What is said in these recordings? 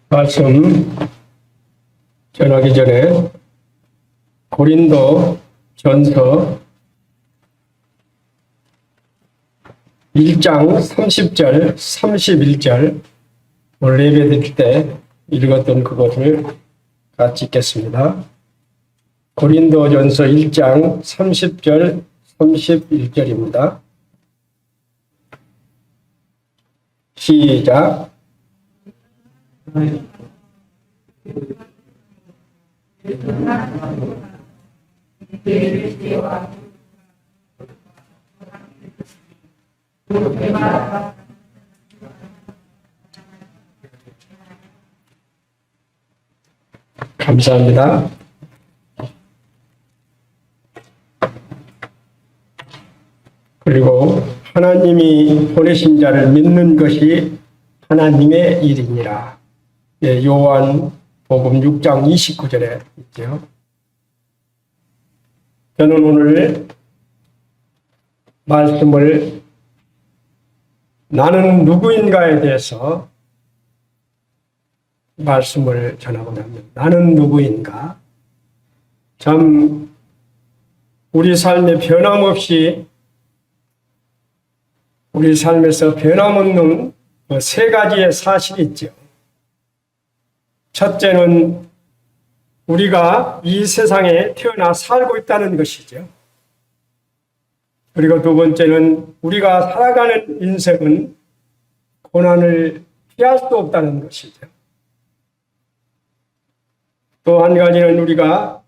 말씀 전하기 전에 고린도 전서 1장 30절, 31절 오늘 예배 드릴 때 읽었던 그것을 같이 읽겠습니다. 고린도 전서 1장 30절, 31절입니다. 시작. 감사합니다. 그리고 하나님이 보내신 자를 믿는 것이 하나님의 일이니라. 예, 요한 복음 6장 29절에 있죠. 저는 오늘 말씀을 나는 누구인가에 대해서 말씀을 전하고자 합니다. 나는 누구인가? 참 우리 삶에 변함없이 우리 삶에서 변함없는 세 가지의 사실이 있죠. 첫째는 우리가 이 세상에 태어나 살고 있다는 것이죠. 그리고 두 번째는 우리가 살아가는 인생은 고난을 피할 수 없다는 것이죠. 또 한 가지는 우리가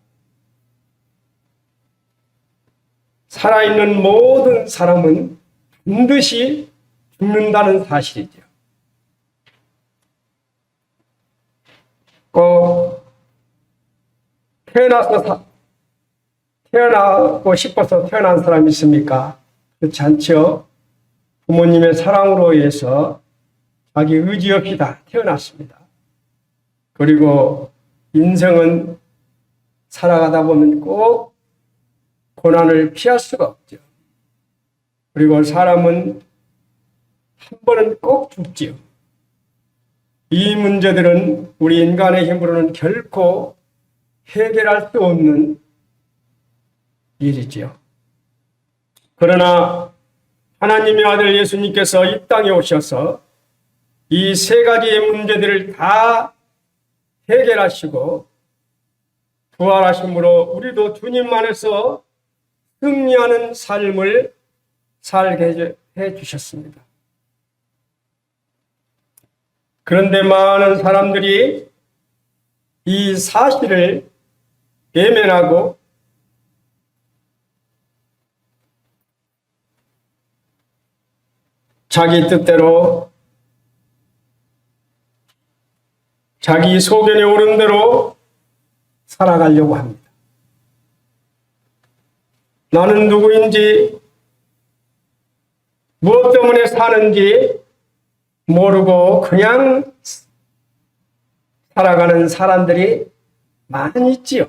살아있는 모든 사람은 반드시 죽는다는 사실이죠. 꼭 태어나고 싶어서 태어난 사람이 있습니까? 그렇지 않죠. 부모님의 사랑으로 인해서 자기 의지 없이 다 태어났습니다. 그리고 인생은 살아가다 보면 꼭 고난을 피할 수가 없죠. 그리고 사람은 한 번은 꼭 죽지요. 이 문제들은 우리 인간의 힘으로는 결코 해결할 수 없는 일이지요. 그러나 하나님의 아들 예수님께서 이 땅에 오셔서 이 세 가지의 문제들을 다 해결하시고 부활하심으로 우리도 주님 안에서 승리하는 삶을 살게 해 주셨습니다. 그런데 많은 사람들이 이 사실을 외면하고 자기 뜻대로 자기 소견에 오른 대로 살아가려고 합니다. 나는 누구인지 무엇 때문에 사는지 모르고 그냥 살아가는 사람들이 많이 있지요.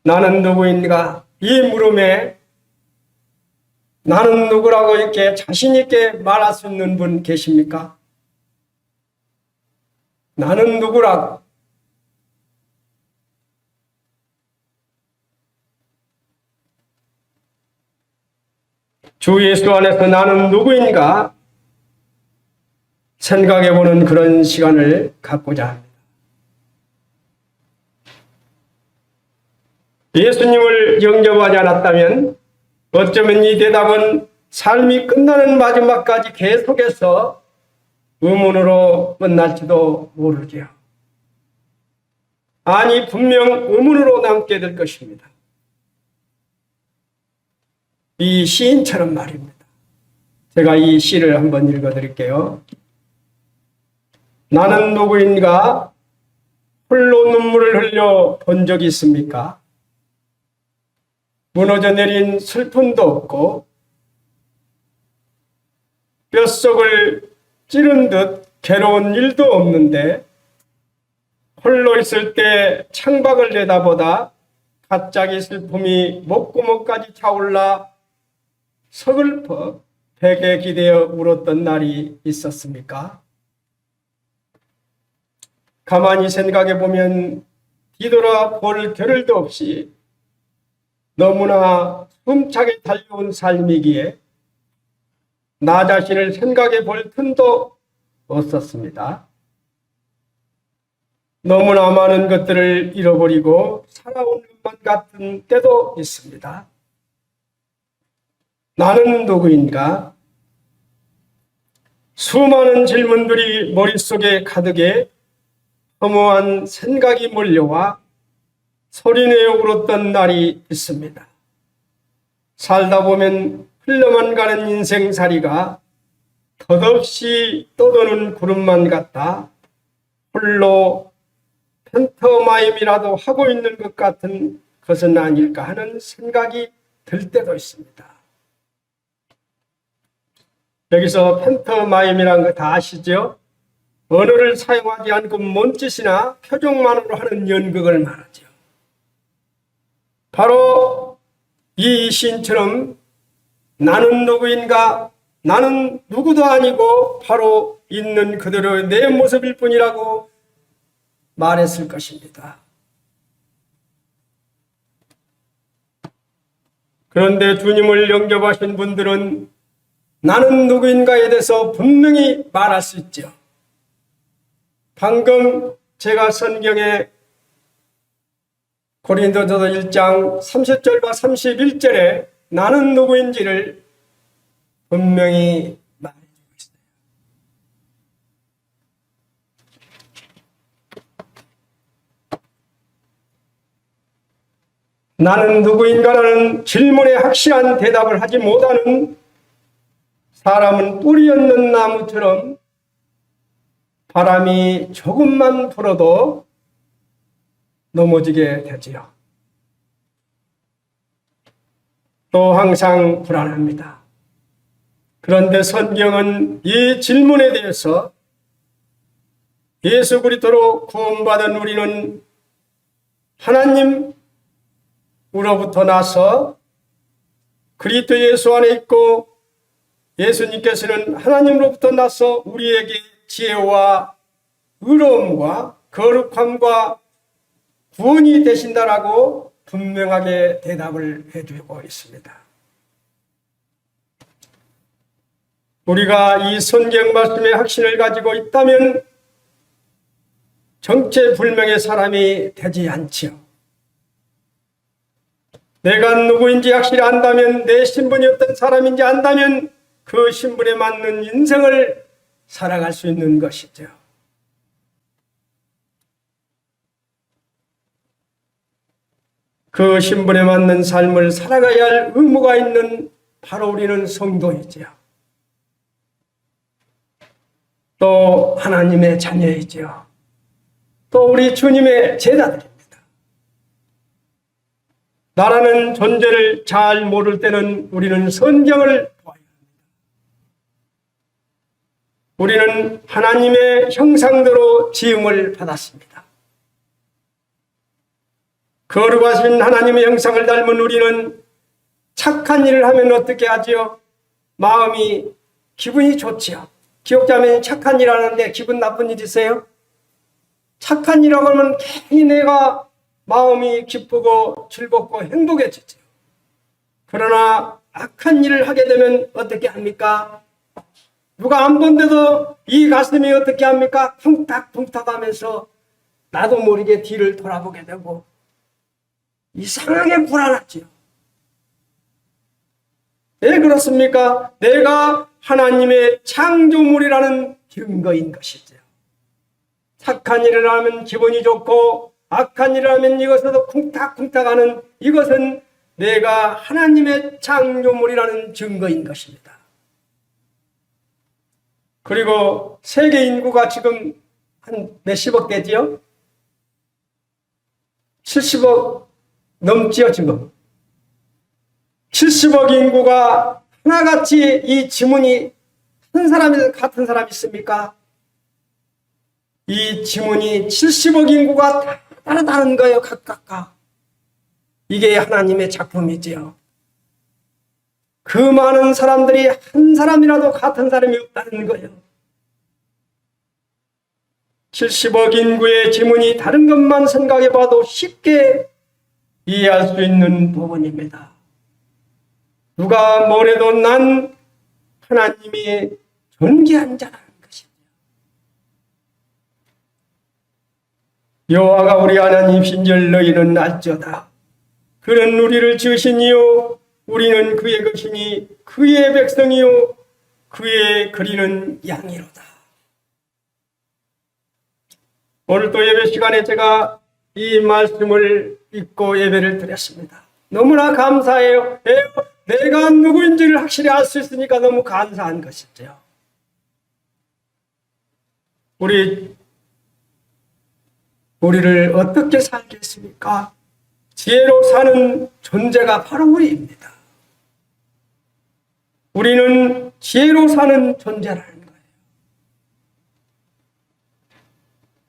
나는 누구인가? 이 물음에 나는 누구라고 이렇게 자신 있게 말할 수 있는 분 계십니까? 나는 누구라고? 주 예수 안에서 나는 누구인가 생각해보는 그런 시간을 갖고자 합니다. 예수님을 영접하지 않았다면 어쩌면 이 대답은 삶이 끝나는 마지막까지 계속해서 의문으로 끝날지도 모르죠. 아니, 분명 의문으로 남게 될 것입니다. 이 시인처럼 말입니다. 제가 이 시를 한번 읽어드릴게요. 나는 누구인가? 홀로 눈물을 흘려 본 적이 있습니까? 무너져 내린 슬픔도 없고 뼛속을 찌른 듯 괴로운 일도 없는데 홀로 있을 때 창밖을 내다보다 갑자기 슬픔이 목구멍까지 차올라 서글퍼 벽에 기대어 울었던 날이 있었습니까? 가만히 생각해 보면 뒤돌아 볼 겨를도 없이 너무나 숨차게 달려온 삶이기에 나 자신을 생각해 볼 틈도 없었습니다. 너무나 많은 것들을 잃어버리고 살아온 것만 같은 때도 있습니다. 나는 누구인가? 수많은 질문들이 머릿속에 가득해 허무한 생각이 몰려와 소리내어 울었던 날이 있습니다. 살다 보면 흘러만 가는 인생살이가 덧없이 떠도는 구름만 같다. 홀로 팬터마임이라도 하고 있는 것 같은 것은 아닐까 하는 생각이 들 때도 있습니다. 여기서 팬터마임이라는 거 다 아시죠? 언어를 사용하지 않고 몸짓이나 표정만으로 하는 연극을 말하죠. 바로 이 시인처럼 나는 누구인가? 나는 누구도 아니고 바로 있는 그대로의 내 모습일 뿐이라고 말했을 것입니다. 그런데 주님을 영접하신 분들은 나는 누구인가에 대해서 분명히 말할 수 있죠. 방금 제가 성경에 고린도전서 1장 30절과 31절에 나는 누구인지를 분명히 말해주고 있어요. 나는 누구인가라는 질문에 확실한 대답을 하지 못하는 사람은 뿌리 없는 나무처럼 바람이 조금만 불어도 넘어지게 되지요. 또 항상 불안합니다. 그런데 성경은 이 질문에 대해서 예수 그리스도로 구원받은 우리는 하나님으로부터 나서 그리스도 예수 안에 있고 예수님께서는 하나님으로부터 나서 우리에게 지혜와 의로움과 거룩함과 구원이 되신다라고 분명하게 대답을 해주고 있습니다. 우리가 이 성경 말씀의 확신을 가지고 있다면 정체불명의 사람이 되지 않지요. 내가 누구인지 확실히 안다면, 내 신분이 어떤 사람인지 안다면 그 신분에 맞는 인생을 살아갈 수 있는 것이죠. 그 신분에 맞는 삶을 살아가야 할 의무가 있는 바로 우리는 성도이지요. 또 하나님의 자녀이지요. 또 우리 주님의 제자들입니다. 나라는 존재를 잘 모를 때는 우리는 성경을 보아야 합니다. 우리는 하나님의 형상대로 지음을 받았습니다. 거룩하신 하나님의 형상을 닮은 우리는 착한 일을 하면 어떻게 하지요? 마음이 기분이 좋지요. 기억자면 착한 일 하는데 기분 나쁜 일 있어요? 착한 일이라고 하면 괜히 내가 마음이 기쁘고 즐겁고 행복해지죠. 그러나 악한 일을 하게 되면 어떻게 합니까? 누가 안 본데도 이 가슴이 어떻게 합니까? 쿵탁쿵탁 하면서 나도 모르게 뒤를 돌아보게 되고 이상하게 불안하지요. 왜 그렇습니까? 내가 하나님의 창조물이라는 증거인 것이죠. 착한 일을 하면 기분이 좋고 악한 일을 하면 이것에도 쿵탁쿵탁하는 이것은 내가 하나님의 창조물이라는 증거인 것입니다. 그리고 세계 인구가 지금 한 몇십억 되지요? 70억 넘지요 지금. 70억 인구가 하나같이 이 지문이 한 사람이 같은 사람이 있습니까? 이 지문이 70억 인구가 다 다르다는 거예요. 각각. 이게 하나님의 작품이지요. 그 많은 사람들이 한 사람이라도 같은 사람이 없다는 거예요. 70억 인구의 지문이 다른 것만 생각해봐도 쉽게 이해할 수 있는 부분입니다. 누가 뭐래도 난 하나님이 존귀한 자라는 것입니다. 여호와가 우리 하나님이신줄 너희는 알죠다. 그는 우리를 지으신 이요 우리는 그의 것이니 그의 백성이요 그의 그리는 양이로다. 오늘 또 예배 시간에 제가 이 말씀을 읽고 예배를 드렸습니다. 너무나 감사해요. 내가 누구인지를 확실히 알 수 있으니까 너무 감사한 것이죠. 우리를 어떻게 살겠습니까? 지혜로 사는 존재가 바로 우리입니다. 우리는 지혜로 사는 존재라는 거예요.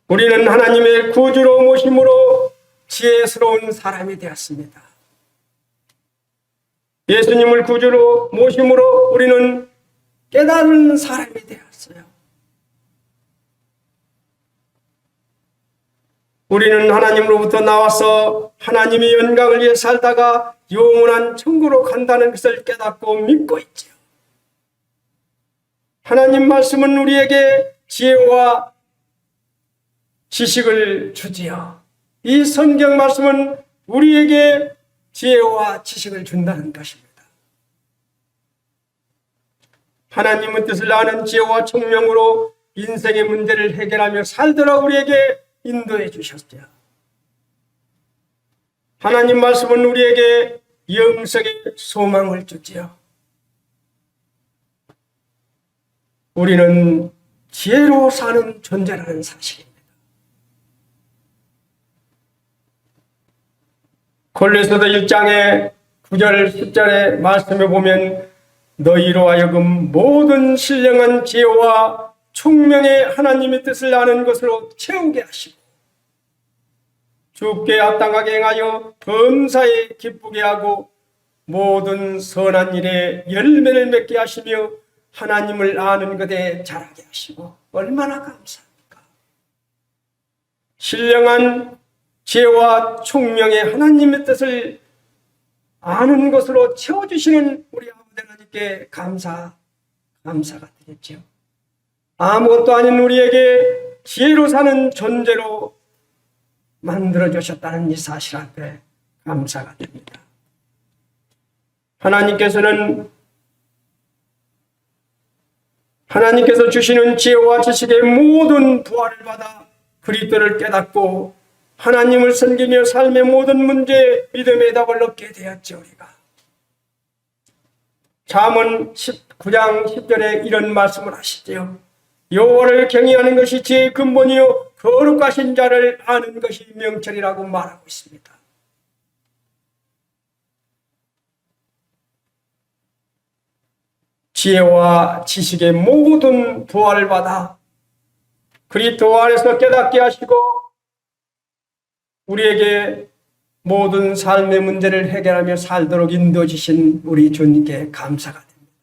우리는 하나님의 구주로 모심으로 지혜스러운 사람이 되었습니다. 예수님을 구주로 모심으로 우리는 깨달은 사람이 되었어요. 우리는 하나님으로부터 나와서 하나님의 영광을 위해 살다가 영원한 천국으로 간다는 것을 깨닫고 믿고 있죠. 하나님 말씀은 우리에게 지혜와 지식을 주지요. 이 성경 말씀은 우리에게 지혜와 지식을 준다는 것입니다. 하나님의 뜻을 아는 지혜와 총명으로 인생의 문제를 해결하며 살도록 우리에게 인도해 주셨죠. 하나님 말씀은 우리에게 영생의 소망을 주지요. 우리는 지혜로 사는 존재라는 사실입니다. 골로새서 1장의 9절 10절의 말씀에 보면 너희로 하여금 모든 신령한 지혜와 총명의 하나님의 뜻을 아는 것으로 채우게 하시고 주께 합당하게 행하여 범사에 기쁘게 하고 모든 선한 일에 열매를 맺게 하시며 하나님을 아는 것에 자라게 하시고 얼마나 감사합니까? 신령한 지혜와 총명의 하나님의 뜻을 아는 것으로 채워주시는 우리 아버지 하나님께 감사가 되겠죠. 아무것도 아닌 우리에게 지혜로 사는 존재로 만들어주셨다는 이 사실 앞에 감사가 됩니다. 하나님께서 주시는 지혜와 지식의 모든 부활을 받아 그리스도를 깨닫고 하나님을 섬기며 삶의 모든 문제에 믿음의 답을 얻게 되었죠. 우리가 잠언 19장 10절에 이런 말씀을 하시지요. 여호와를 경외하는 것이 지혜의 근본이요 거룩하신 자를 아는 것이 명철이라고 말하고 있습니다. 지혜와 지식의 모든 부활을 받아 그리스도 안에서 깨닫게 하시고 우리에게 모든 삶의 문제를 해결하며 살도록 인도해 주신 우리 주님께 감사가 됩니다.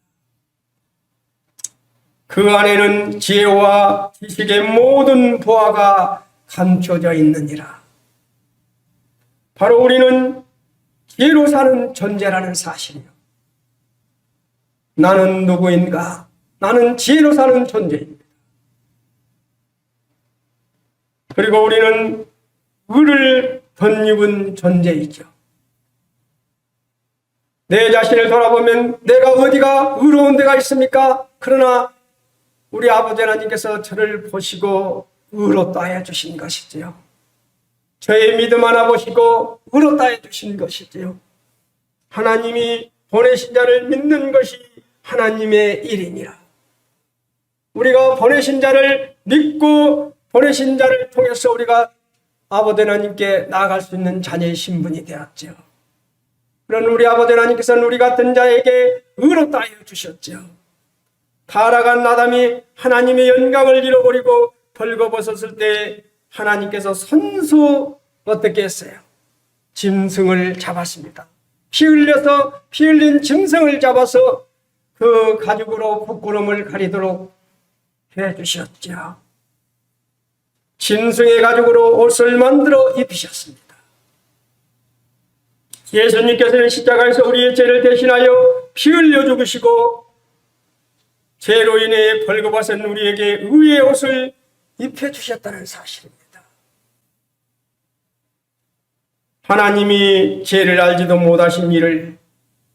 그 안에는 지혜와 지식의 모든 보화가 감춰져 있느니라. 바로 우리는 지혜로 사는 존재라는 사실이요. 나는 누구인가? 나는 지혜로 사는 존재입니다. 그리고 우리는 의를 덧입은 존재이죠. 내 자신을 돌아보면 내가 어디가 의로운 데가 있습니까? 그러나 우리 아버지 하나님께서 저를 보시고 의롭다 해주신 것이지요. 저의 믿음 하나 보시고 의롭다 해주신 것이지요. 하나님이 보내신 자를 믿는 것이 하나님의 일이니라. 우리가 보내신 자를 믿고 보내신 자를 통해서 우리가 아버지 하나님께 나아갈 수 있는 자녀의 신분이 되었죠. 그런 우리 아버지 하나님께서는 우리 같은 자에게 의롭다 하여 주셨죠. 타락한 아담이 하나님의 영광을 잃어버리고 벌거벗었을 때 하나님께서 손수 어떻게 했어요? 짐승을 잡았습니다. 피 흘린 짐승을 잡아서 그 가죽으로 부끄러움을 가리도록 해주셨죠. 짐승의 가죽으로 옷을 만들어 입히셨습니다. 예수님께서는 십자가에서 우리의 죄를 대신하여 피 흘려 죽으시고 죄로 인해 벌거벗은 우리에게 의의 옷을 입혀주셨다는 사실입니다. 하나님이 죄를 알지도 못하신 이를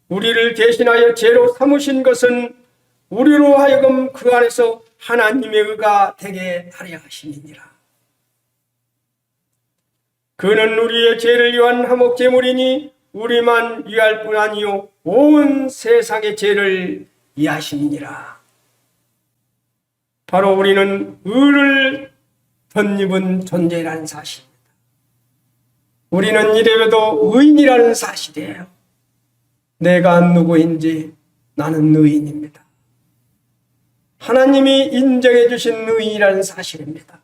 우리를 대신하여 죄로 삼으신 것은 우리로 하여금 그 안에서 하나님의 의가 되게 하려 하심이니라. 그는 우리의 죄를 위한 화목제물이니 우리만 위할 뿐 아니요 온 세상의 죄를 위하심이니라. 바로 우리는 의를 덧입은 존재라는 사실입니다. 우리는 이래봬도 의인이라는 사실이에요. 내가 누구인지 나는 의인입니다. 하나님이 인정해 주신 의인이라는 사실입니다.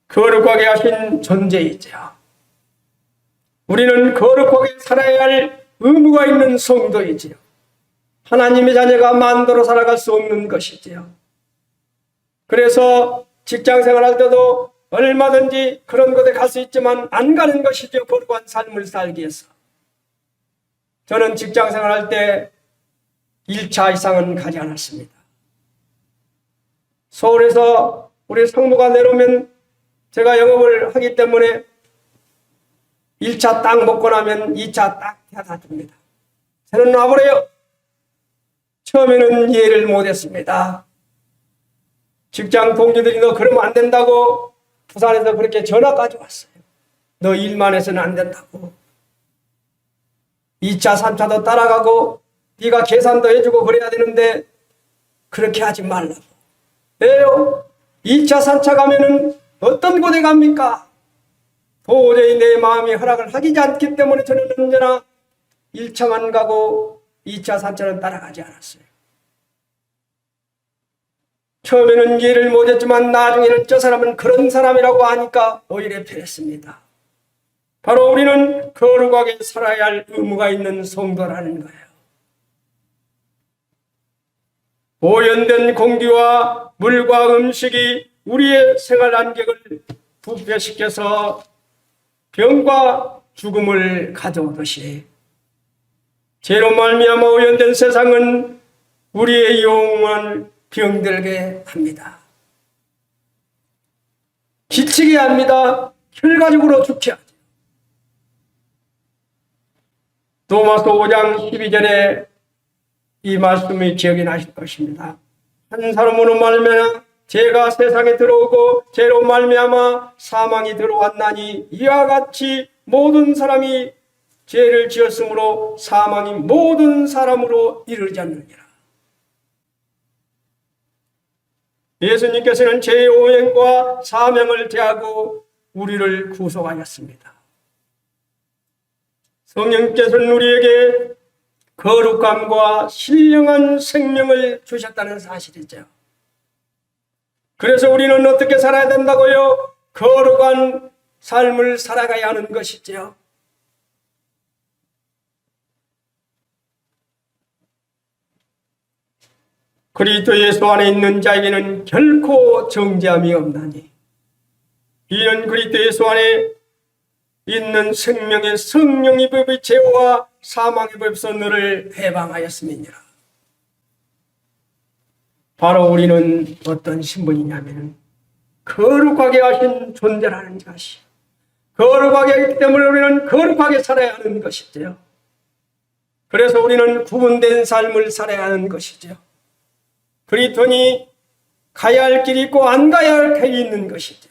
거룩하게 하신 존재이죠. 우리는 거룩하게 살아야 할 의무가 있는 성도이지요. 하나님의 자녀가 만도로 살아갈 수 없는 것이지요. 그래서 직장 생활할 때도 얼마든지 그런 곳에 갈 수 있지만 안 가는 것이죠. 거룩한 삶을 살기 위해서. 저는 직장 생활할 때 1차 이상은 가지 않았습니다. 서울에서 우리 성부가 내려오면 제가 영업을 하기 때문에 1차 딱 먹고 나면 2차 딱 해다 줍니다. 저는 놔버려요. 처음에는 이해를 못했습니다. 직장 동료들이 너 그러면 안 된다고 부산에서 그렇게 전화까지 왔어요. 너 일만 해서는 안 된다고. 2차, 3차도 따라가고 네가 계산도 해주고 그래야 되는데 그렇게 하지 말라고. 왜요? 2차, 3차 가면은 어떤 곳에 갑니까? 도저히 내 마음이 허락을 하지 않기 때문에 저는 언제나 1차만 가고 2차, 3차는 따라가지 않았어요. 처음에는 이해를 못했지만 나중에는 저 사람은 그런 사람이라고 하니까 오히려 편했습니다. 바로 우리는 거룩하게 살아야 할 의무가 있는 성도라는 거예요. 오염된 공기와 물과 음식이 우리의 생활 안경을 부패시켜서 병과 죽음을 가져오듯이 죄로 말미암아 오염된 세상은 우리의 영혼을 병들게 합니다. 지치게 합니다. 혈가죽으로 죽게 하죠. 로마서 5장 12절에 이 말씀이 기억이 나실 것입니다. 한 사람으로 말미암아 죄가 세상에 들어오고 죄로 말미암아 사망이 들어왔나니 이와 같이 모든 사람이 죄를 지었으므로 사망이 모든 사람으로 이르지 않느니라. 예수님께서는 죄의 오행과 사명을 대하고 우리를 구속하였습니다. 성령께서는 우리에게 거룩함과 신령한 생명을 주셨다는 사실이죠. 그래서 우리는 어떻게 살아야 된다고요? 거룩한 삶을 살아가야 하는 것이죠. 그리스도 예수 안에 있는 자에게는 결코 정죄함이 없나니 이는 그리스도 예수 안에 있는 생명의 성령의 법의 죄와 사망의 법에서 너를 해방하였음이니라. 바로 우리는 어떤 신분이냐면 거룩하게 하신 존재라는 것이, 거룩하게 하기 때문에 우리는 거룩하게 살아야 하는 것이죠. 그래서 우리는 구분된 삶을 살아야 하는 것이죠. 그리스도니 가야 할 길이 있고 안 가야 할 길이 있는 것이죠.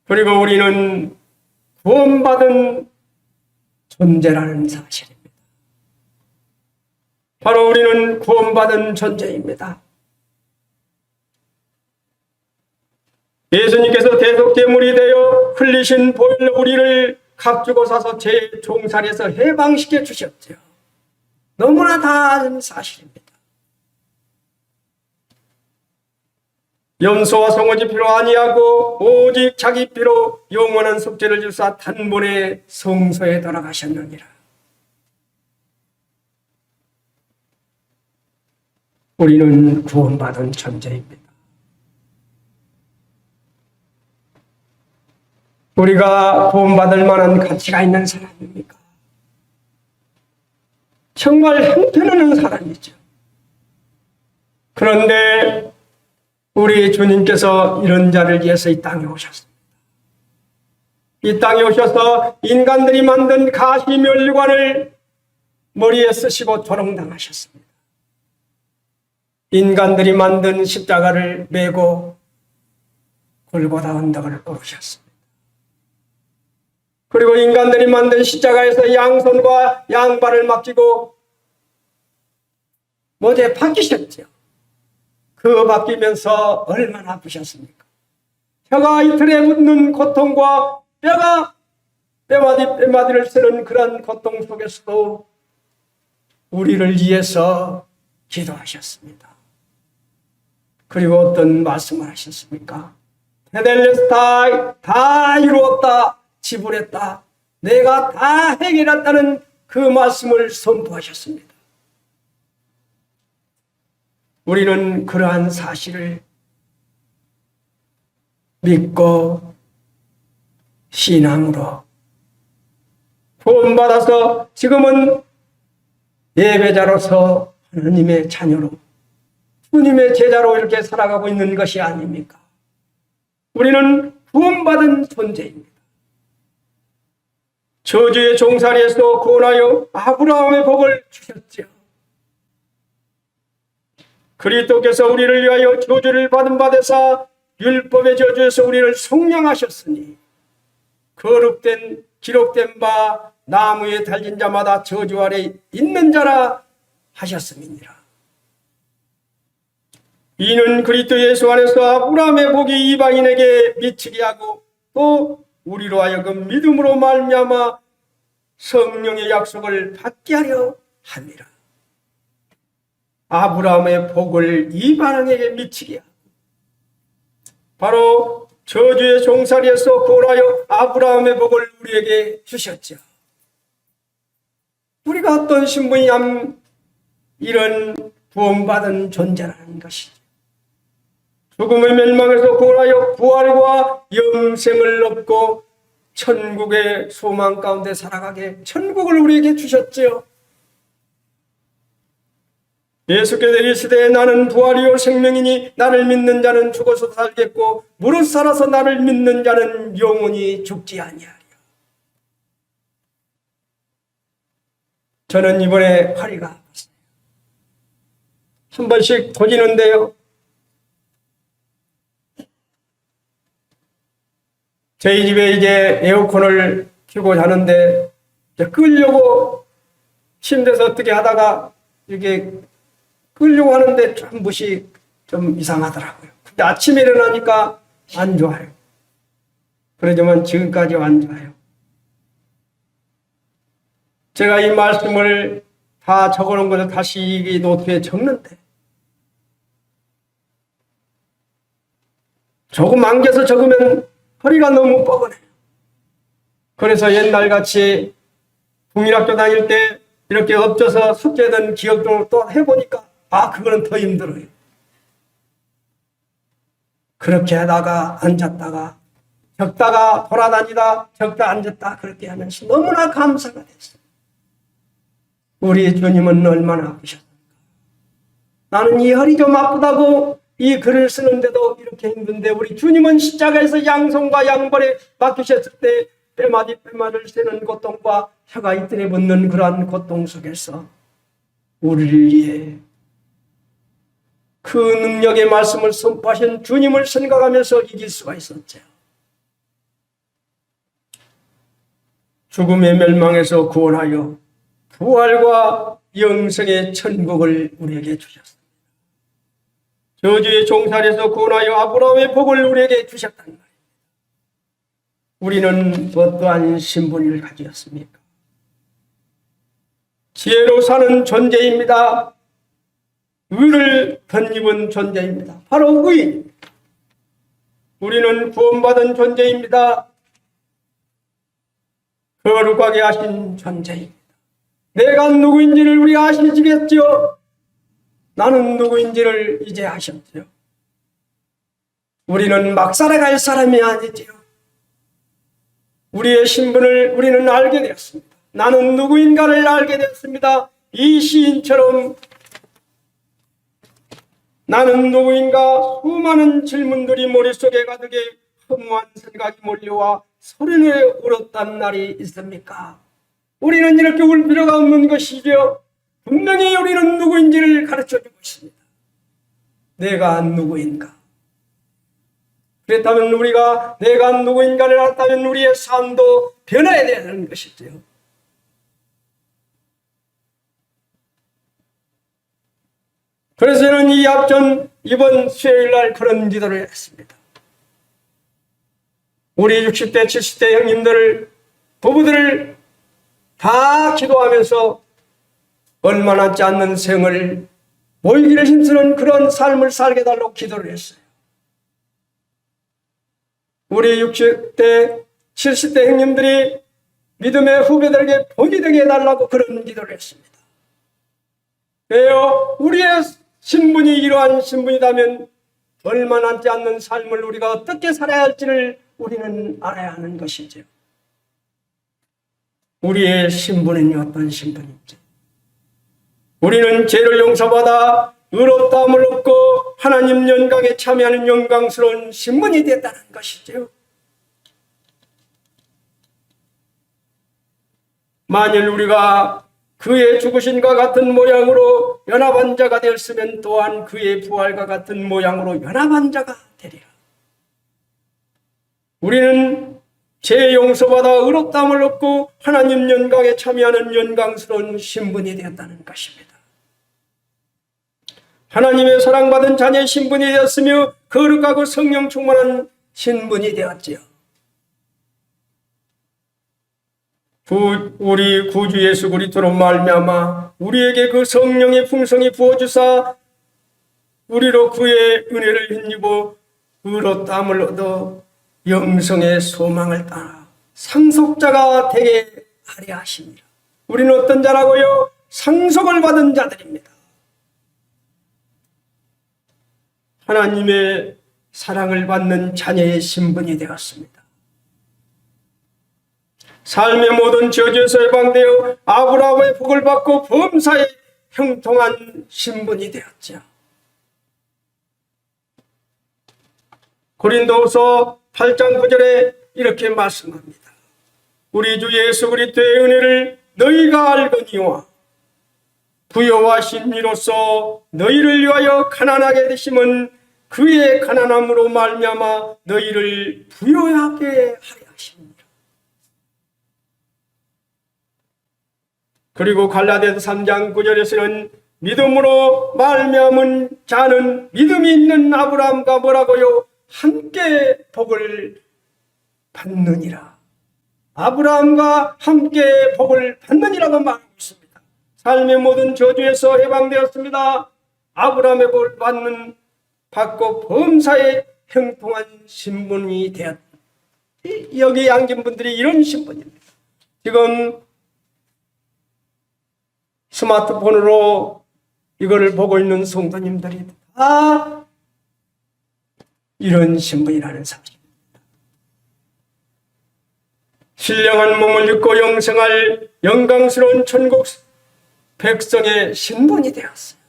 그리고 우리는 구원받은 존재라는 사실입니다. 바로 우리는 구원받은 존재입니다. 예수님께서 대속제물이 되어 흘리신 보혈로 우리를 값주고 사서 제 종살에서 해방시켜 주셨죠. 너무나 다 아는 사실입니다. 염소와 송아지 피로 아니하고 오직 자기 피로 영원한 속죄를 주사 단번에 성소에 돌아가셨느니라. 우리는 구원받은 존재입니다. 우리가 구원받을 만한 가치가 있는 사람입니까? 정말 형편없는 사람이죠. 그런데 우리 주님께서 이런 자를 위해서 이 땅에 오셨습니다. 이 땅에 오셔서 인간들이 만든 가시면류관을 머리에 쓰시고 조롱당하셨습니다. 인간들이 만든 십자가를 메고 골고다 언덕을 오르셨습니다. 그리고 인간들이 만든 십자가에서 양손과 양발을 맡기고 모제 박히셨죠. 그 박히면서 얼마나 아프셨습니까? 혀가 이틀에 묻는 고통과 뼈가 뼈마디를 쓰는 그런 고통 속에서도 우리를 위해서 기도하셨습니다. 그리고 어떤 말씀을 하셨습니까? 테델레스타이, 다 이루었다, 지불했다, 내가 다 해결했다는 그 말씀을 선포하셨습니다. 우리는 그러한 사실을 믿고 신앙으로 구원받아서 지금은 예배자로서 하나님의 자녀로 주님의 제자로 이렇게 살아가고 있는 것이 아닙니까? 우리는 구원받은 존재입니다. 저주의 종살이에서 구원하여 아브라함의 복을 주셨죠. 그리스도께서 우리를 위하여 저주를 받은 바 되사 율법의 저주에서 우리를 속량하셨으니 거룩된 기록된 바 나무에 달린 자마다 저주 아래 있는 자라 하셨음이니라. 이는 그리스도 예수 안에서 아브라함의 복이 이방인에게 미치게 하고 또 우리로 하여금 믿음으로 말미암아 성령의 약속을 받게 하려 함이라. 아브라함의 복을 이방인에게 미치게 하고 바로 저주의 종살이에서 구원하여 아브라함의 복을 우리에게 주셨죠. 우리가 어떤 신분이냐면 이런 구원받은 존재라는 것이죠. 죽음의 멸망에서 구원하여 부활과 영생을 얻고 천국의 소망 가운데 살아가게 천국을 우리에게 주셨지요. 예수께서 이르시되 나는 부활이요 생명이니 나를 믿는 자는 죽어서 살겠고 무릇 살아서 나를 믿는 자는 영원히 죽지 아니하리라. 저는 이번에 허리가 아팠어요. 한 번씩 고지는데요. 저희 집에 이제 에어컨을 켜고 자는데 끄려고 침대에서 어떻게 하다가 이렇게 끄려고 하는데 좀 무시 좀 이상하더라고요. 근데 아침에 일어나니까 안 좋아요. 그러지만 지금까지 안 좋아요. 제가 이 말씀을 다 적어놓은 것을 다시 이 노트에 적는데 조금 안겨서 적으면 허리가 너무 뻐근해요. 그래서 옛날같이 국민학교 다닐 때 이렇게 엎져서 숙제던 기억도 또 해보니까 그거는 더 힘들어요. 그렇게 하다가 앉았다가 적다가 돌아다니다 적다 앉았다 그렇게 하면서 너무나 감사가 됐어요. 우리 주님은 얼마나 아프셨습니까? 나는 이 허리 좀 아프다고 이 글을 쓰는데도 이렇게 힘든데 우리 주님은 십자가에서 양손과 양발에 맡기셨을 때 뼈마디를 세는 고통과 혀가 이틀에 붙는 그러한 고통 속에서 우리를 위해 그 능력의 말씀을 선포하신 주님을 생각하면서 이길 수가 있었죠. 죽음의 멸망에서 구원하여 부활과 영생의 천국을 우리에게 주셨습니다. 저주의 종살에서 구원하여 아브라함의 복을 우리에게 주셨다는 말입니다. 우리는 어떠한 신분을 가지었습니까? 지혜로 사는 존재입니다. 의를 덧입은 존재입니다. 바로 의인입니다. 우리는 구원받은 존재입니다. 거룩하게 하신 존재입니다. 내가 누구인지를 우리 아시겠죠? 나는 누구인지를 이제 아셨죠. 우리는 막 살아갈 사람이 아니지요. 우리의 신분을 우리는 알게 되었습니다. 나는 누구인가를 알게 되었습니다. 이 시인처럼 나는 누구인가 수많은 질문들이 머릿속에 가득해 허무한 생각이 몰려와 소리내 울었단 날이 있습니까? 우리는 이렇게 울 필요가 없는 것이죠. 분명히 우리는 누구인지를 가르쳐주고 있습니다. 내가 누구인가? 그렇다면 우리가 내가 누구인가를 알았다면 우리의 삶도 변해야 되는 것이죠. 그래서 저는 이 앞전 이번 수요일날 그런 기도를 했습니다. 우리 60대 70대 형님들 부부들을 다 기도하면서 얼마 남지 않는 생을 모이기를 힘쓰는 그런 삶을 살게 달라고 기도를 했어요. 우리 60대 70대 형님들이 믿음의 후배들에게 본이 되게 해달라고 그런 기도를 했습니다. 왜요? 우리의 신분이 이러한 신분이라면 얼마 남지 않는 삶을 우리가 어떻게 살아야 할지를 우리는 알아야 하는 것이죠. 우리의 신분은 어떤 신분인지. 우리는 죄를 용서받아 의롭다함을 얻고 하나님 영광에 참여하는 영광스러운 신분이 됐다는 것이죠. 만일 우리가 그의 죽으심과 같은 모양으로 연합한 자가 되었으면 또한 그의 부활과 같은 모양으로 연합한 자가 되리라. 우리는 죄 용서받아 의롭다함을 얻고 하나님 영광에 참여하는 영광스러운 신분이 되었다는 것입니다. 하나님의 사랑받은 자녀의 신분이 되었으며 거룩하고 성령 충만한 신분이 되었지요. 우리 구주 예수 그리스도로 말미암아 우리에게 그 성령의 풍성이 부어주사 우리로 그의 은혜를 힘입어 의롭다함을 얻어 영생의 소망을 따라 상속자가 되게 하려 하십니다. 우리는 어떤 자라고요? 상속을 받은 자들입니다. 하나님의 사랑을 받는 자녀의 신분이 되었습니다. 삶의 모든 저주에서 해방되어 아브라함의 복을 받고 범사에 형통한 신분이 되었죠. 고린도후서 8장 9절에 이렇게 말씀합니다. 우리 주 예수 그리스도의 은혜를 너희가 알거니와 부여하신 이로써 너희를 위하여 가난하게 되심은 그의 가난함으로 말미암아 너희를 부여하게 하려 하십니다. 그리고 갈라디아서 3장 9절에서는 믿음으로 말미암은 자는 믿음이 있는 아브라함과 뭐라고요? 함께 복을 받느니라. 아브라함과 함께 복을 받느니라고 말하고 있습니다. 삶의 모든 저주에서 해방되었습니다. 아브라함의 복을 받고 범사에 형통한 신분이 되었다. 여기 앉은 분들이 이런 신분입니다. 지금 스마트폰으로 이거를 보고 있는 성도님들이 다 이런 신분이라는 사실입니다. 신령한 몸을 입고 영생할 영광스러운 천국 백성의 신분이 되었어요.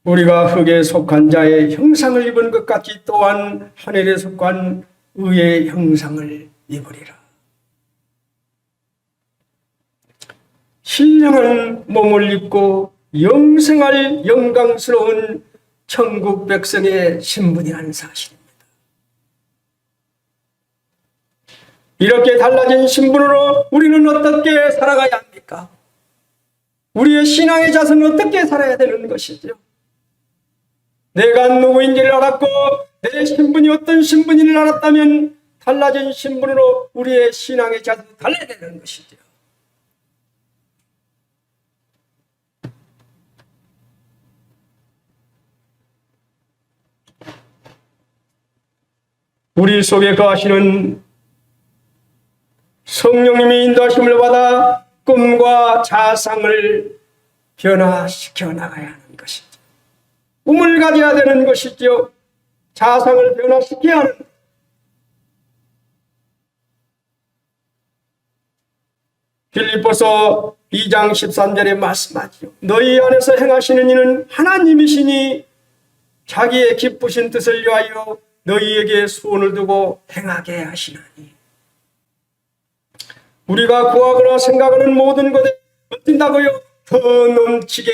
우리가 흙에 속한 자의 형상을 입은 것 같이 또한 하늘에 속한 의의 형상을 입으리라. 신령한 몸을 입고 영생할 영광스러운 천국 백성의 신분이라는 사실입니다. 이렇게 달라진 신분으로 우리는 어떻게 살아가야 합니까? 우리의 신앙의 자세는 어떻게 살아야 되는 것이죠? 내가 누구인지를 알았고 내 신분이 어떤 신분인지를 알았다면 달라진 신분으로 우리의 신앙의 자세도 달라야 되는 것이죠. 우리 속에 거하시는 성령님의 인도하심을 받아 꿈과 자상을 변화시켜 나가야 하는 것이죠. 꿈을 가져야 되는 것이죠. 자상을 변화시켜야 하는. 빌립보서 2장 13절에 말씀하죠. 너희 안에서 행하시는 이는 하나님이시니 자기의 기쁘신 뜻을 위하여 너희에게 소원을 두고 행하게 하시나니. 우리가 구하거나 생각하는 모든 것에 어떤다고요? 더 넘치게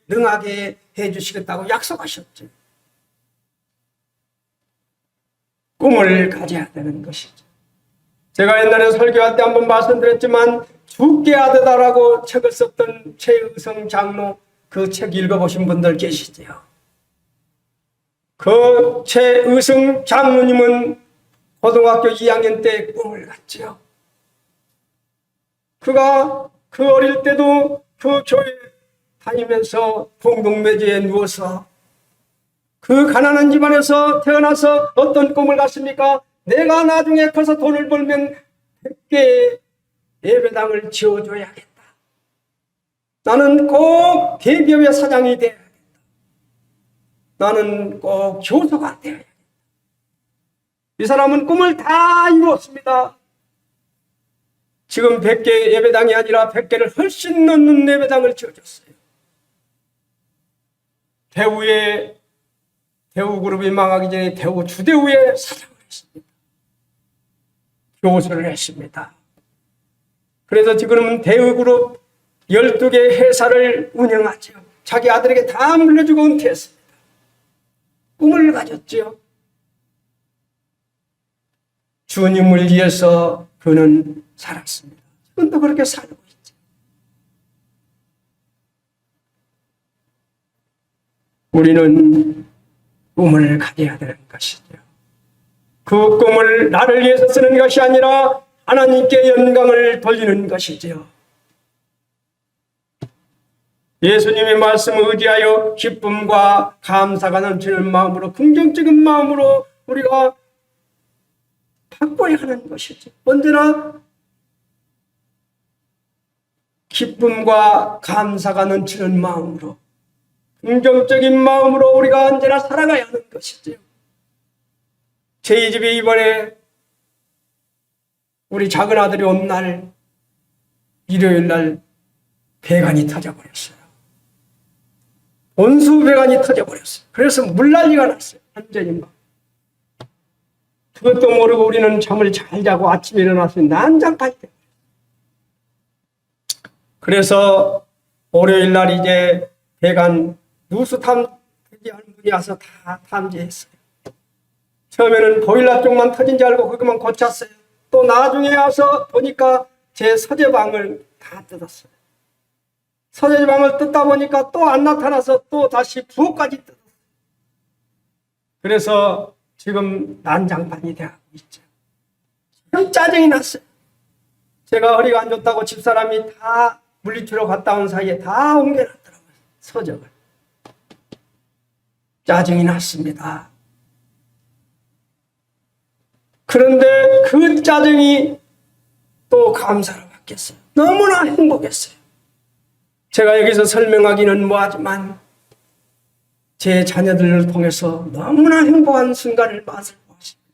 능하게 해주시겠다고 약속하셨죠. 꿈을 가져야 되는 것이죠. 제가 옛날에 설교할 때 한번 말씀드렸지만 죽게 하되다라고 책을 썼던 최의성 장로, 그 책 읽어보신 분들 계시지요. 그 최의성 장로님은 고등학교 2학년 때 꿈을 갔지요. 그가 그 어릴 때도 그 교회 다니면서 공동묘지에 누워서 그 가난한 집안에서 태어나서 어떤 꿈을 갔습니까? 내가 나중에 커서 돈을 벌면 100개의 예배당을 지어줘야겠다. 나는 꼭 대기업의 사장이 돼야겠다. 나는 꼭 교수가 되어야겠다. 이 사람은 꿈을 다 이루었습니다. 지금 100개의 예배당이 아니라 100개를 훨씬 넘는 예배당을 지어줬어요. 대우그룹이 망하기 전에 대우 주대우의 사장을 했습니다. 교수를 했습니다. 그래서 지금은 대우그룹 12개 회사를 운영하죠. 자기 아들에게 다 물려주고 은퇴했습니다. 꿈을 가졌죠. 주님을 위해서 그는 살았습니다. 지금도 그렇게 살고 있죠. 우리는 꿈을 가져야 되는 것이죠. 그 꿈을 나를 위해서 쓰는 것이 아니라 하나님께 영광을 돌리는 것이죠. 예수님의 말씀을 의지하여 기쁨과 감사가 넘치는 마음으로, 긍정적인 마음으로 우리가 바꿔야 하는 것이죠. 언제나 기쁨과 감사가 넘치는 마음으로, 긍정적인 마음으로 우리가 언제나 살아가야 하는 것이죠. 저희 집에 이번에 우리 작은 아들이 온 날, 일요일 날 배관이 터져버렸어요. 온수배관이 터져버렸어요. 그래서 물난리가 났어요. 완전히 막. 그것도 모르고 우리는 잠을 잘 자고 아침에 일어나서 난장판이 돼요. 그래서 월요일 날 이제 배관 누수 탐지하는 분이 와서 다 탐지했어요. 처음에는 보일러 쪽만 터진 줄 알고 그것만 고쳤어요. 또 나중에 와서 보니까 제 서재방을 다 뜯었어요. 서재방을 뜯다 보니까 또 안 나타나서 또 다시 부엌까지 뜯었어요. 그래서 지금 난장판이 되고 있죠. 참 짜증이 났어요. 제가 허리가 안 좋다고 집사람이 다 물리치러 갔다 온 사이에 다 옮겨놨더라고요. 서적을. 짜증이 났습니다. 그런데 그 짜증이 또 감사로 바뀌었어요. 너무나 행복했어요. 제가 여기서 설명하기는 뭐하지만 제 자녀들을 통해서 너무나 행복한 순간을 맛을 보았습니다.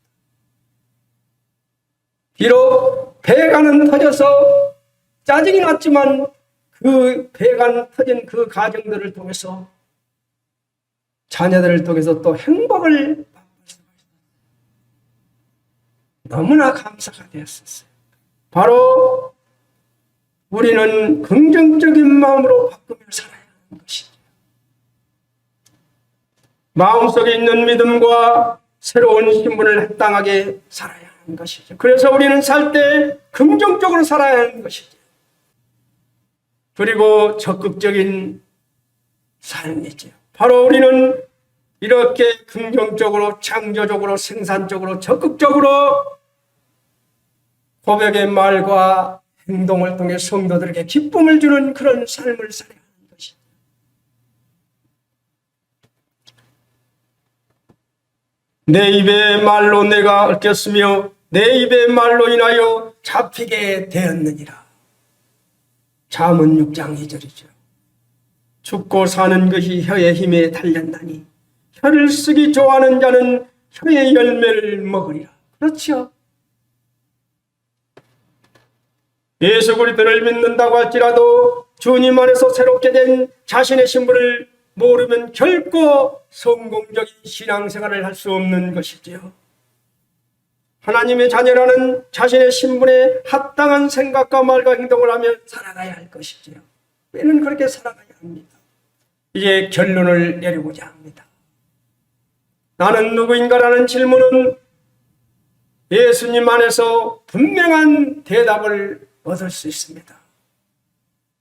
비록 배관은 터져서 짜증이 났지만 그 배관 터진 그 가정들을 통해서 자녀들을 통해서 또 행복을 너무나 감사가 되었었어요. 바로 우리는 긍정적인 마음으로 바꾸며 살아야 하는 것이죠. 마음속에 있는 믿음과 새로운 신분을 합당하게 살아야 하는 것이죠. 그래서 우리는 살 때 긍정적으로 살아야 하는 것이죠. 그리고 적극적인 삶이죠. 바로 우리는 이렇게 긍정적으로, 창조적으로, 생산적으로, 적극적으로 고백의 말과 행동을 통해 성도들에게 기쁨을 주는 그런 삶을 살아야 하는 것이죠. 내 입의 말로 내가 얽혔으며 내 입의 말로 인하여 잡히게 되었느니라. 잠언 6장 2절이죠. 죽고 사는 것이 혀의 힘에 달렸나니 혀를 쓰기 좋아하는 자는 혀의 열매를 먹으리라. 그렇죠. 예수 그리스도를 믿는다고 할지라도 주님 안에서 새롭게 된 자신의 신분을 모르면 결코 성공적인 신앙생활을 할 수 없는 것이지요. 하나님의 자녀라는 자신의 신분에 합당한 생각과 말과 행동을 하며 살아가야 할 것이지요. 우리는 그렇게 살아가야 합니다. 이제 결론을 내리고자 합니다. 나는 누구인가라는 질문은 예수님 안에서 분명한 대답을 얻을 수 있습니다.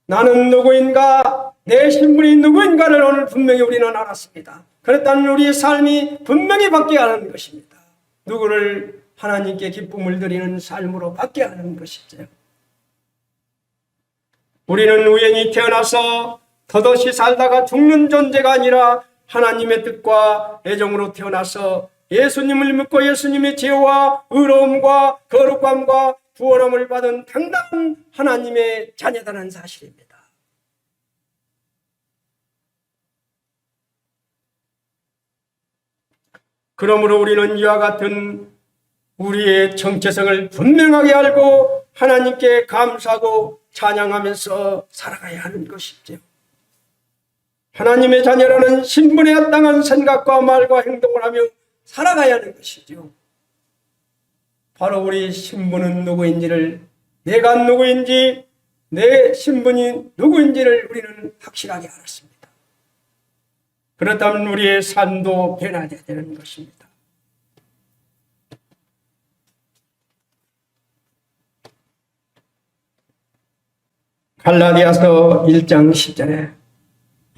나는 누구인가, 내 신분이 누구인가를 오늘 분명히 우리는 알았습니다. 그렇다면 우리의 삶이 분명히 바뀌어야 하는 것입니다. 누구를 하나님께 기쁨을 드리는 삶으로 바뀌어야 하는 것이죠. 우리는 우연히 태어나서 덧없이 살다가 죽는 존재가 아니라 하나님의 뜻과 애정으로 태어나서 예수님을 믿고 예수님의 지혜와 의로움과 거룩함과 구원함을 받은 당당한 하나님의 자녀다는 사실입니다. 그러므로 우리는 이와 같은 우리의 정체성을 분명하게 알고 하나님께 감사하고 찬양하면서 살아가야 하는 것이죠. 하나님의 자녀라는 신분에 합당한 생각과 말과 행동을 하며 살아가야 하는 것이죠. 바로 우리 신분은 누구인지를, 내가 누구인지, 내 신분이 누구인지를 우리는 확실하게 알았습니다. 그렇다면 우리의 삶도 변화되어야 되는 것입니다. 갈라디아서 1장 10절에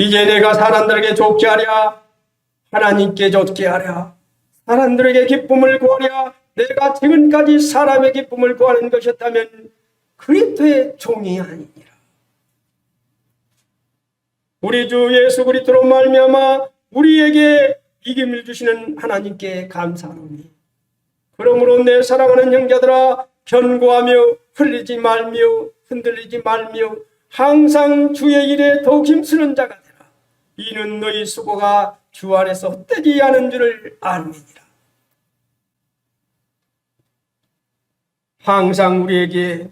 이제 내가 사람들에게 좋게 하랴, 하나님께 좋게 하랴, 사람들에게 기쁨을 구하랴, 내가 지금까지 사람의 기쁨을 구하는 것이었다면 그리스도의 종이 아니니라. 우리 주 예수 그리스도로 말미암아 우리에게 이김을 주시는 하나님께 감사하노니, 그러므로 내 사랑하는 형제들아, 견고하며 흘리지 말며 흔들리지 말며 항상 주의 일에 더욱 힘쓰는 자가 되라. 이는 너희 수고가 주 안에서 헛되지 않은 줄을 알미니라. 항상 우리에게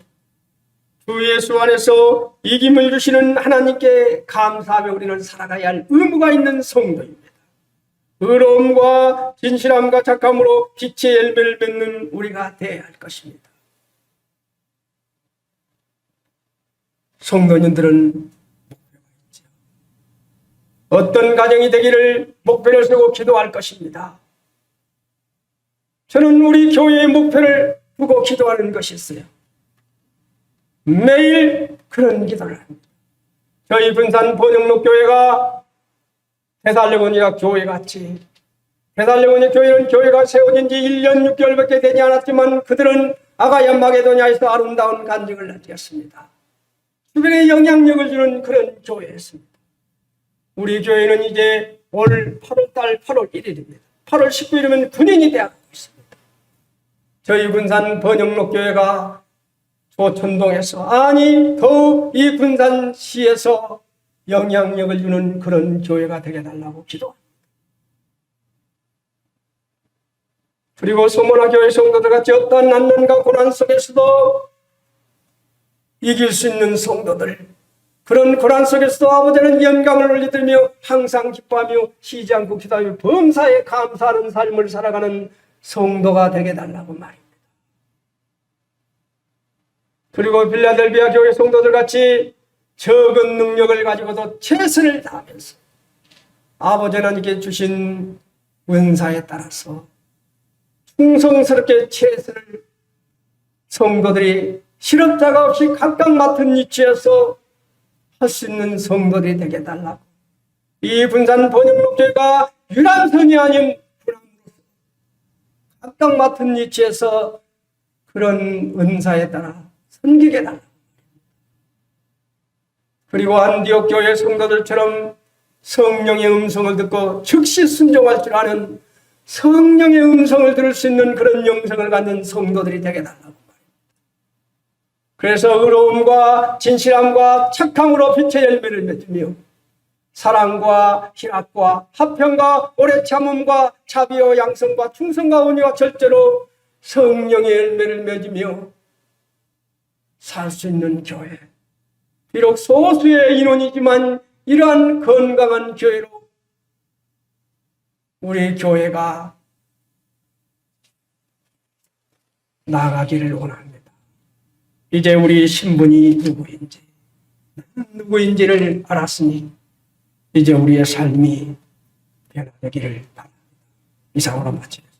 주 예수 안에서 이김을 주시는 하나님께 감사하며 우리는 살아가야 할 의무가 있는 성도입니다. 의로움과 진실함과 착함으로 빛의 열매를 맺는 우리가 되어야 할 것입니다. 성도님들은 목표가 있죠. 어떤 가정이 되기를 목표를 세우고 기도할 것입니다. 저는 우리 교회의 목표를 두고 기도하는 것이 있어요. 매일 그런 기도를 합니다. 저희 분산 번영록교회가 데살로니가 교회같이, 데살로니가 교회는 교회가 세워진 지 1년 6개월밖에 되지 않았지만 그들은 아가야 마게도냐에서 아름다운 간증을 남겼습니다. 주변에 영향력을 주는 그런 교회였습니다. 우리 교회는 이제 올 8월달 8월 1일입니다. 8월 19일이면 9년이 되어가고 있습니다. 저희 군산 번영록교회가 조천동에서, 아니 더욱 이 군산시에서 영향력을 주는 그런 교회가 되게 달라고 기도합니다. 그리고 소모나 교회 성도들 같이 어떤 난난과 고난 속에서도 이길 수 있는 성도들, 그런 고난 속에서도 아버지는 영광을 올리들며 항상 기뻐하며 쉬지 않고 기도하며 범사에 감사하는 삶을 살아가는 성도가 되게 달라고 말입니다. 그리고 빌라델비아 교회 성도들 같이 적은 능력을 가지고도 최선을 다하면서 아버지 하나님께 주신 은사에 따라서 충성스럽게 최선을, 성도들이 실업자가 없이 각각 맡은 위치에서 할 수 있는 성도들이 되게 달라고, 이 분산 번영록교회가 유람선이 아닌 분함으로서 각각 맡은 위치에서 그런 은사에 따라 섬기게 달라고, 그리고 안디옥 교회 성도들처럼 성령의 음성을 듣고 즉시 순종할 줄 아는, 성령의 음성을 들을 수 있는 그런 영성을 갖는 성도들이 되게 달라고. 그래서 의로움과 진실함과 착함으로 빛의 열매를 맺으며 사랑과 희락과 화평과 오래 참음과 자비와 양성과 충성과 온유와 절제로 성령의 열매를 맺으며 살 수 있는 교회. 비록 소수의 인원이지만 이러한 건강한 교회로 우리 교회가 나아가기를 원합니다. 이제 우리 신분이 누구인지를 알았으니 이제 우리의 삶이 변화되기를 바랍니다. 이상으로 마치겠습니다.